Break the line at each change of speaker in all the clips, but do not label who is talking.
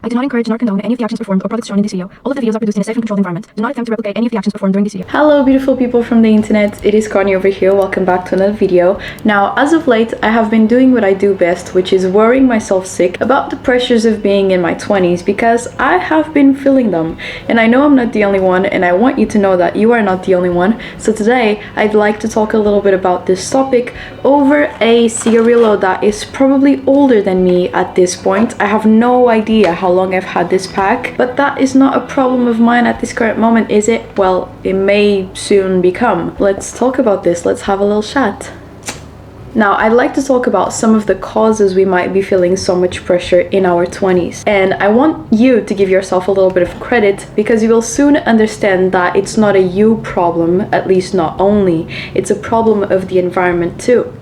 I do not encourage nor condone any of the actions performed or products shown in this video. All of the videos are produced in a safe and controlled environment. Do not attempt to replicate any of the actions performed during this video.
Hello beautiful people from the internet, it is Connie over here. Welcome back to another video. Now, as of late, I have been doing what I do best, which is worrying myself sick about the pressures of being in my 20s, because I have been feeling them. And I know I'm not the only one, and I want you to know that you are not the only one. So today, I'd like to talk a little bit about this topic over a cigarillo that is probably older than me at this point. I have no idea how long I've had this pack, but that is not a problem of mine at this current moment, is it? Well, it may soon become. Let's talk about this. Let's have a little chat. Now, I'd like to talk about some of the causes we might be feeling so much pressure in our 20s. And I want you to give yourself a little bit of credit, because you will soon understand that it's not a you problem, at least not only. It's a problem of the environment too.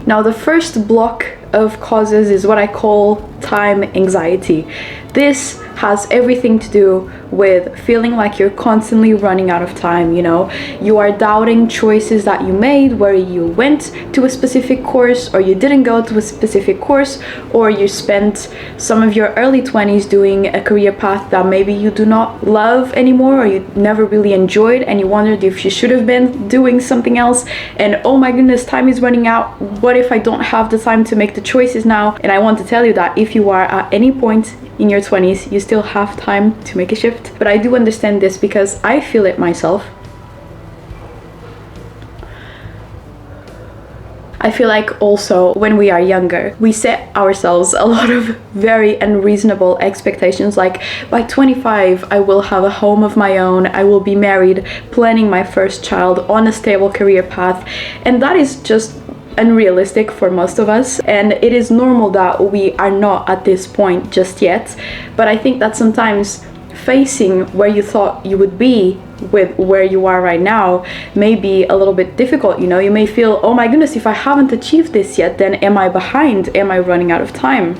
Now, the first block of causes is what I call time anxiety. This has everything to do with feeling like you're constantly running out of time, you know? You are doubting choices that you made, where you went to a specific course or you didn't go to a specific course, or you spent some of your early 20s doing a career path that maybe you do not love anymore, or you never really enjoyed, and you wondered if you should have been doing something else. And oh my goodness, time is running out. What if I don't have the time to make the choices now? And I want to tell you that if you are at any point in your 20s, you still have time to make a shift. But I do understand this because I feel it myself. I feel like also when we are younger, we set ourselves a lot of very unreasonable expectations, like by 25 I will have a home of my own, I will be married, planning my first child, on a stable career path, and that is just unrealistic for most of us, and it is normal that we are not at this point just yet. But I think that sometimes facing where you thought you would be with where you are right now may be a little bit difficult. You know, you may feel, oh my goodness, if I haven't achieved this yet, then am I behind? Am I running out of time?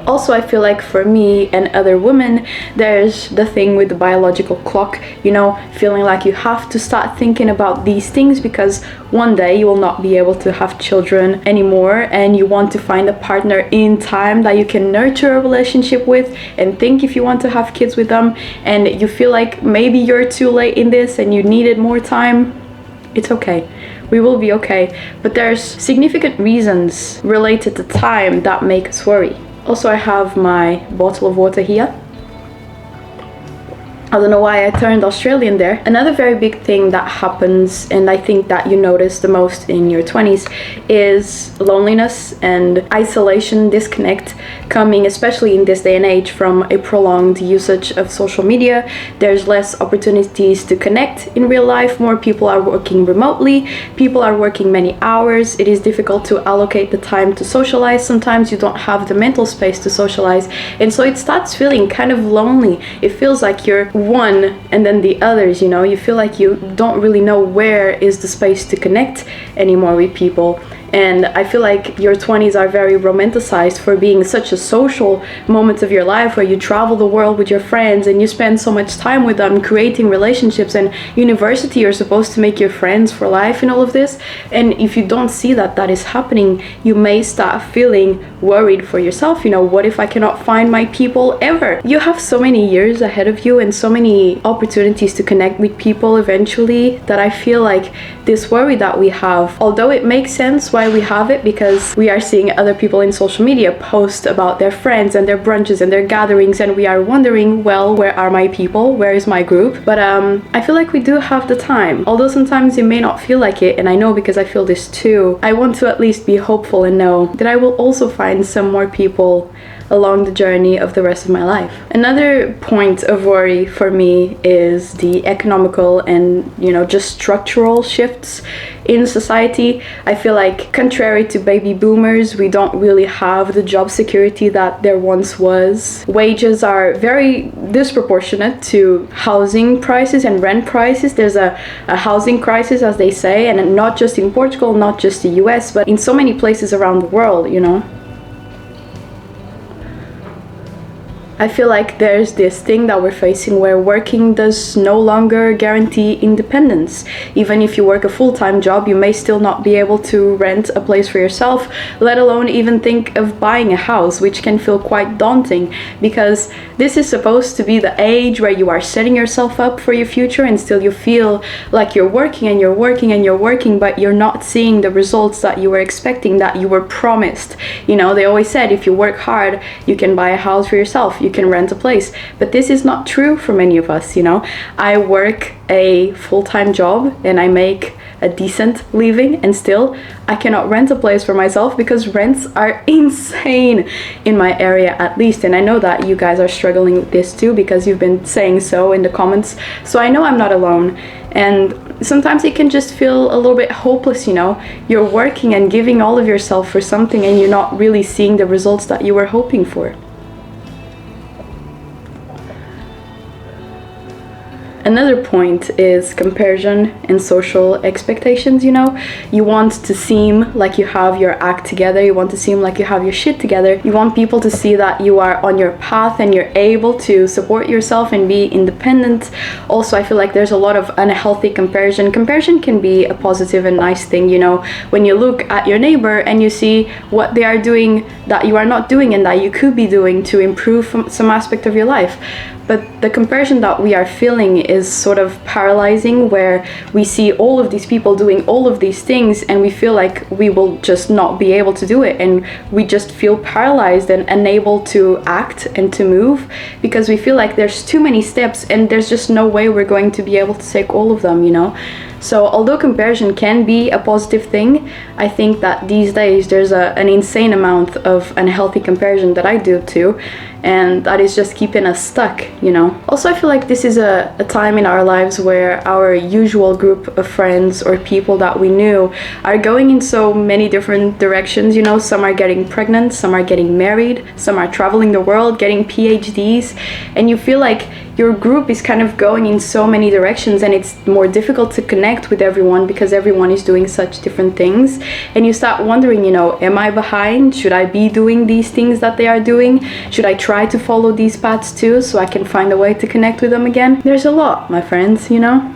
Also, I feel like for me and other women, there's the thing with the biological clock, you know, feeling like you have to start thinking about these things because one day you will not be able to have children anymore, and you want to find a partner in time that you can nurture a relationship with and think if you want to have kids with them, and you feel like maybe you're too late in this and you needed more time. It's okay. We will be okay. But there's significant reasons related to time that make us worry. Also, I have my bottle of water here. I don't know why I turned Australian there. Another very big thing that happens, and I think that you notice the most in your 20s, is loneliness and isolation, disconnect, coming especially in this day and age from a prolonged usage of social media. There's less opportunities to connect in real life. More people are working remotely. People are working many hours. It is difficult to allocate the time to socialize. Sometimes you don't have the mental space to socialize, and so it starts feeling kind of lonely. It feels like you're one and then the others, you know. You feel like you don't really know where is the space to connect anymore with people. And I feel like your 20s are very romanticized for being such a social moment of your life, where you travel the world with your friends and you spend so much time with them, creating relationships, and university, you're supposed to make your friends for life and all of this. And if you don't see that that is happening, you may start feeling worried for yourself. You know, what if I cannot find my people ever? You have so many years ahead of you and so many opportunities to connect with people eventually, that I feel like this worry that we have, although it makes sense why we have it, because we are seeing other people in social media post about their friends and their brunches and their gatherings, and we are wondering, well, where are my people? Where is my group? But I feel like we do have the time, although sometimes it may not feel like it, and I know because I feel this too. I want to at least be hopeful and know that I will also find some more people along the journey of the rest of my life. Another point of worry for me is the economical and, you know, just structural shifts in society. I feel like, contrary to baby boomers, we don't really have the job security that there once was. Wages are very disproportionate to housing prices and rent prices. There's a housing crisis, as they say, and not just in Portugal, not just the US, but in so many places around the world, you know. I feel like there's this thing that we're facing where working does no longer guarantee independence. Even if you work a full-time job, you may still not be able to rent a place for yourself, let alone even think of buying a house, which can feel quite daunting, because this is supposed to be the age where you are setting yourself up for your future, and still you feel like you're working and you're working and you're working, but you're not seeing the results that you were expecting, that you were promised. You know, they always said if you work hard, you can buy a house for yourself, you can rent a place. But this is not true for many of us, you know. I work a full-time job and I make a decent living, and still I cannot rent a place for myself because rents are insane in my area, at least. And I know that you guys are struggling with this too, because you've been saying so in the comments, so I know I'm not alone. And sometimes it can just feel a little bit hopeless, you know. You're working and giving all of yourself for something and you're not really seeing the results that you were hoping for. Another point is comparison and social expectations, you know. You want to seem like you have your act together, you want to seem like you have your shit together, you want people to see that you are on your path and you're able to support yourself and be independent. Also, I feel like there's a lot of unhealthy comparison. Comparison can be a positive and nice thing, you know. When you look at your neighbor and you see what they are doing that you are not doing and that you could be doing to improve some aspect of your life. But the comparison that we are feeling is sort of paralyzing, where we see all of these people doing all of these things and we feel like we will just not be able to do it, and we just feel paralyzed and unable to act and to move because we feel like there's too many steps and there's just no way we're going to be able to take all of them, you know. So although comparison can be a positive thing, I think that these days there's an insane amount of unhealthy comparison that I do too, and that is just keeping us stuck, you know. Also, I feel like this is a time in our lives where our usual group of friends or people that we knew are going in so many different directions, you know. Some are getting pregnant, some are getting married, some are traveling the world, getting PhDs, and you feel like your group is kind of going in so many directions and it's more difficult to connect with everyone because everyone is doing such different things, and you start wondering, you know, am I behind? Should I be doing these things that they are doing? Should I try to follow these paths too so I can find a way to connect with them again? There's a lot, my friends, you know.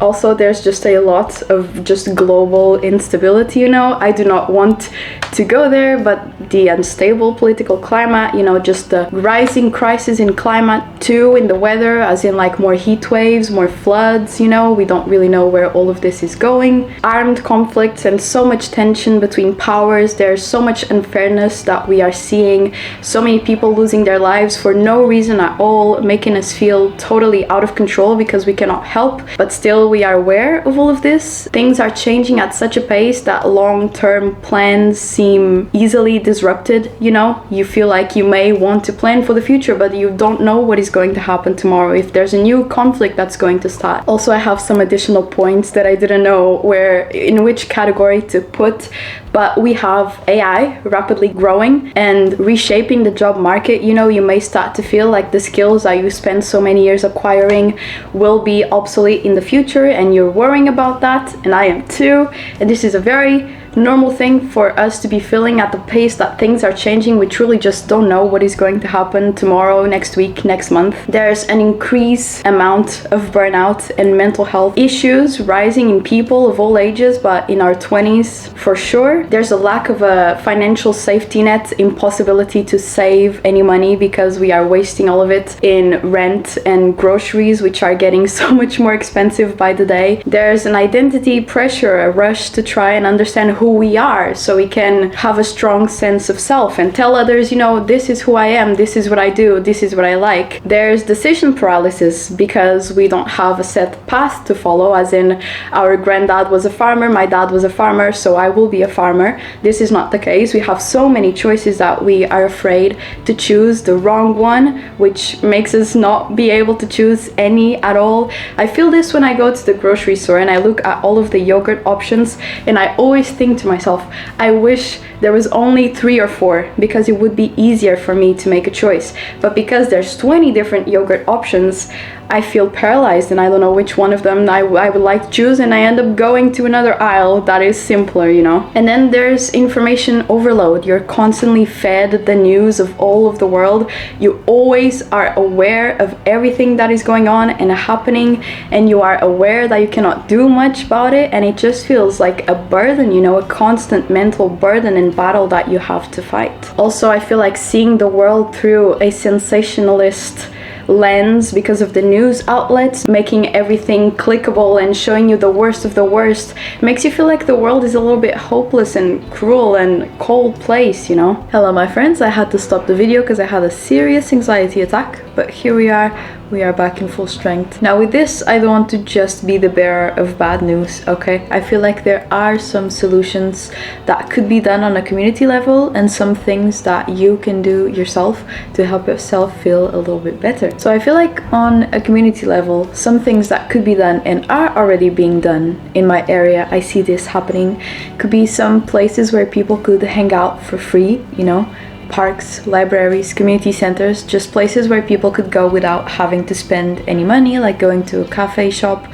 Also, there's just a lot of just global instability, you know. I do not want to go there, but the unstable political climate, you know, just the rising crisis in climate too, in the weather, as in like more heat waves, more floods, you know. We don't really know where all of this is going. Armed conflicts and so much tension between powers. There's so much unfairness that we are seeing. So many people losing their lives for no reason at all, making us feel totally out of control because we cannot help, but still we are aware of all of this. Things are changing at such a pace that long-term plans seem easily disrupted, you know. You feel like you may want to plan for the future, but you don't know what is going to happen tomorrow, if there's a new conflict that's going to start. Also, I have some additional points that I didn't know where, in which category to put, but we have AI rapidly growing and reshaping the job market. You know, you may start to feel like the skills that you spend so many years acquiring will be obsolete in the future, and you're worrying about that, and I am too. And this is a very normal thing for us to be feeling at the pace that things are changing. We truly just don't know what is going to happen tomorrow, next week, next month. There's an increased amount of burnout and mental health issues rising in people of all ages, but in our 20s for sure. There's a lack of a financial safety net, impossibility to save any money because we are wasting all of it in rent and groceries, which are getting so much more expensive by the day. There's an identity pressure, a rush to try and understand who we are so we can have a strong sense of self and tell others, you know, this is who I am, this is what I do, this is what I like. There's decision paralysis because we don't have a set path to follow, as in our granddad was a farmer, my dad was a farmer, so I will be a farmer. This is not the case. We have so many choices that we are afraid to choose the wrong one, which makes us not be able to choose any at all. I feel this when I go to the grocery store and I look at all of the yogurt options, and I always think to myself, I wish there was only 3 or 4 because it would be easier for me to make a choice. But because there's 20 different yogurt options, I feel paralyzed and I don't know which one of them I would like to choose, and I end up going to another aisle that is simpler, you know. And then there's information overload. You're constantly fed the news of all of the world. You always are aware of everything that is going on and happening, and you are aware that you cannot do much about it, and it just feels like a burden, you know, a constant mental burden and battle that you have to fight. Also, I feel like seeing the world through a sensationalist lens because of the news outlets making everything clickable and showing you the worst of the worst makes you feel like the world is a little bit hopeless and cruel and cold place, you know. Hello my friends, I had to stop the video because I had a serious anxiety attack, but here we are back in full strength. Now with this, I don't want to just be the bearer of bad news, okay? I feel like there are some solutions that could be done on a community level and some things that you can do yourself to help yourself feel a little bit better. So I feel like on a community level, some things that could be done and are already being done in my area, I see this happening, could be some places where people could hang out for free, you know, parks, libraries, community centers, just places where people could go without having to spend any money, like going to a cafe shop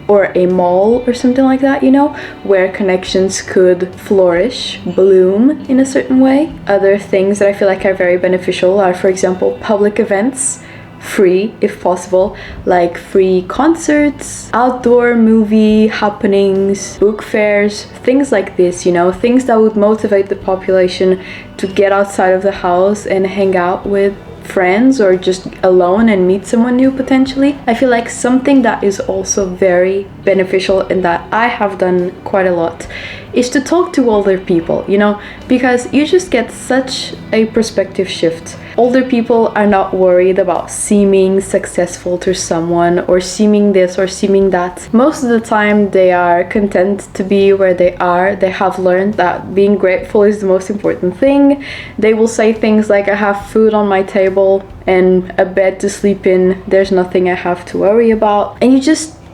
or a mall or something like that, you know, where connections could flourish, bloom in a certain way. Other things that I feel like are very beneficial are, for example, public events, free if possible, like free concerts, outdoor movie happenings, book fairs, things like this, you know, things that would motivate the population to get outside of the house and hang out with friends or just alone and meet someone new potentially. I feel like something that is also very beneficial and that I have done quite a lot is to talk to older people, you know, because you just get such a perspective shift. Older people are not worried about seeming successful to someone or seeming this or seeming that. Most of the time they are content to be where they are. They have learned that being grateful is the most important thing. They will say things like, I have food on my table and a bed to sleep in. There's nothing I have to worry about. And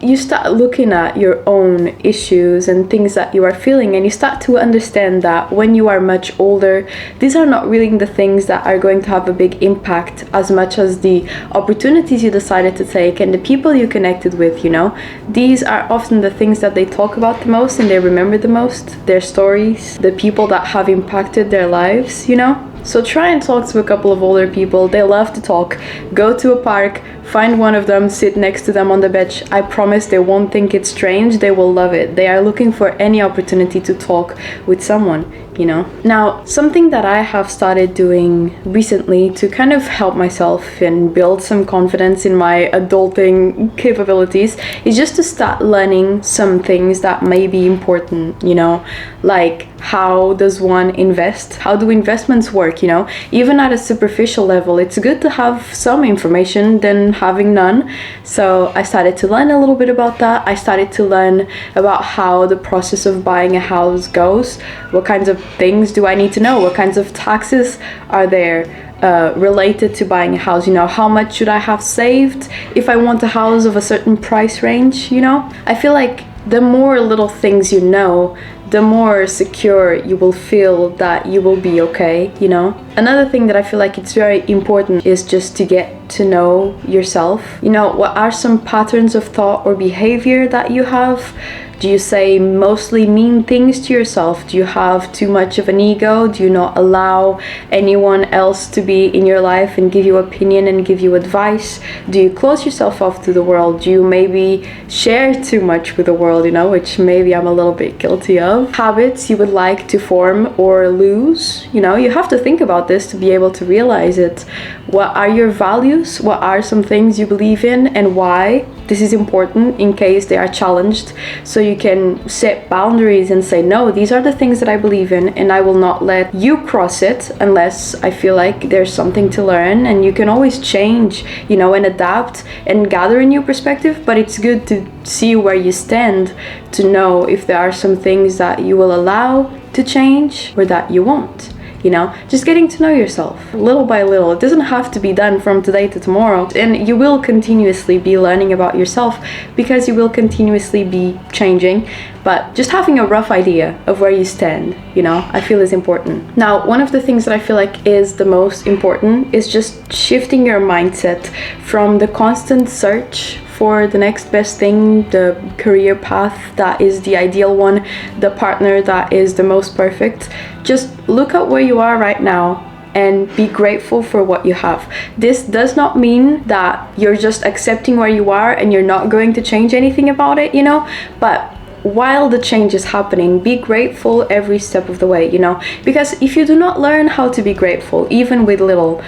you start looking at your own issues and things that you are feeling, and you start to understand that when you are much older, these are not really the things that are going to have a big impact as much as the opportunities you decided to take and the people you connected with, you know. These are often the things that they talk about the most and they remember the most, their stories, the people that have impacted their lives, you know. So try and talk to a couple of older people. They love to talk. Go to a park, find one of them, sit next to them on the bench. I promise they won't think it's strange. They will love it. They are looking for any opportunity to talk with someone, you know. Now, something that I have started doing recently to kind of help myself and build some confidence in my adulting capabilities is just to start learning some things that may be important, you know, like how does one invest? How do investments work, you know? Even at a superficial level, it's good to have some information than having none. So I started to learn a little bit about that. I started to learn about how the process of buying a house goes. What kinds of things do I need to know? What kinds of taxes are there related to buying a house? You know, how much should I have saved if I want a house of a certain price range, you know? I feel like the more little things you know, the more secure you will feel that you will be okay, you know? Another thing that I feel like it's very important is just to get to know yourself. You know, what are some patterns of thought or behavior that you have? Do you say mostly mean things to yourself? Do you have too much of an ego? Do you not allow anyone else to be in your life and give you opinion and give you advice? Do you close yourself off to the world? Do you maybe share too much with the world, you know, which maybe I'm a little bit guilty of? Habits you would like to form or lose, you know, you have to think about this to be able to realize it. What are your values? What are some things you believe in and why? This is important in case they are challenged, so you can set boundaries and say, no, these are the things that I believe in and I will not let you cross it unless I feel like there's something to learn. And you can always change, you know, and adapt and gather a new perspective, but it's good to see where you stand to know if there are some things that you will allow to change or that you won't. you know, just getting to know yourself little by little. It doesn't have to be done from today to tomorrow, and you will continuously be learning about yourself because you will continuously be changing, but just having a rough idea of where you stand, you know, I feel is important. Now, one of the things that I feel like is the most important is just shifting your mindset from the constant search for the next best thing, the career path that is the ideal one, the partner that is the most perfect. Just look at where you are right now and be grateful for what you have. This does not mean that you're just accepting where you are and you're not going to change anything about it, you know, but while the change is happening, be grateful every step of the way, you know, because if you do not learn how to be grateful, even with little,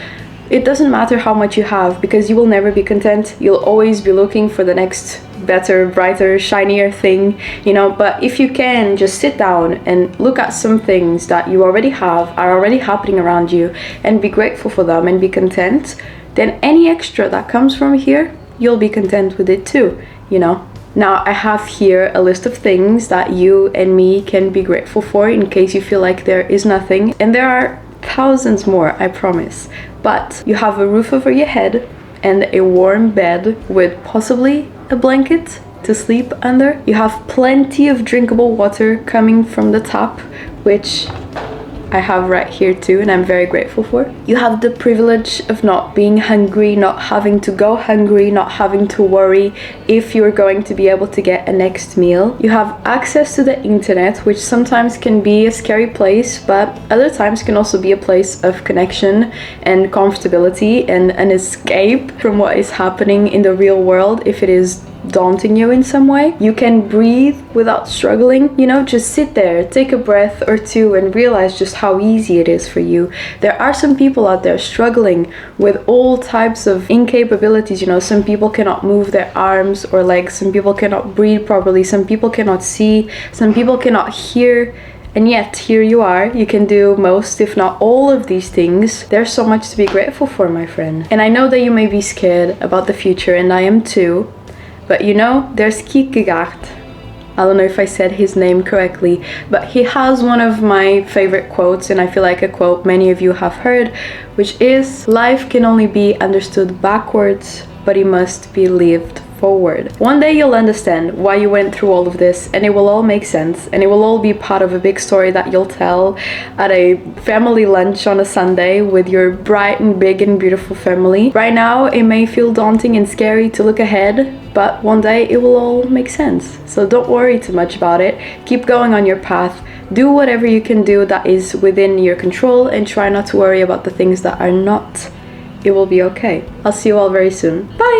it doesn't matter how much you have, because you will never be content. You'll always be looking for the next better, brighter, shinier thing, you know. But if you can just sit down and look at some things that you already have, are already happening around you, and be grateful for them and be content, then any extra that comes from here, you'll be content with it too, you know. Now, I have here a list of things that you and me can be grateful for in case you feel like there is nothing. And there are thousands more, I promise. But you have a roof over your head and a warm bed with possibly a blanket to sleep under. You have plenty of drinkable water coming from the tap, which I have right here too, and I'm very grateful for. You have the privilege of not being hungry, not having to go hungry, not having to worry if you're going to be able to get a next meal. You have access to the internet, which sometimes can be a scary place, but other times can also be a place of connection and comfortability and an escape from what is happening in the real world if it is daunting you in some way. You can breathe without struggling, you know, just sit there, take a breath or two and realize just how easy it is for you. There are some people out there struggling with all types of incapabilities, you know. Some people cannot move their arms or legs, some people cannot breathe properly, some people cannot see, some people cannot hear. And yet, here you are, you can do most, if not all of these things. There's so much to be grateful for, my friend. And I know that you may be scared about the future, and I am too. But you know, there's Kierkegaard. I don't know if I said his name correctly, but he has one of my favorite quotes, and I feel like a quote many of you have heard, which is, "Life can only be understood backwards, but it must be lived forward." One day you'll understand why you went through all of this, and it will all make sense, and it will all be part of a big story that you'll tell at a family lunch on a Sunday with your bright and big and beautiful family. Right now it may feel daunting and scary to look ahead, but one day it will all make sense. So don't worry too much about it. Keep going on your path. Do whatever you can do that is within your control, and try not to worry about the things that are not. It will be okay. I'll see you all very soon. Bye!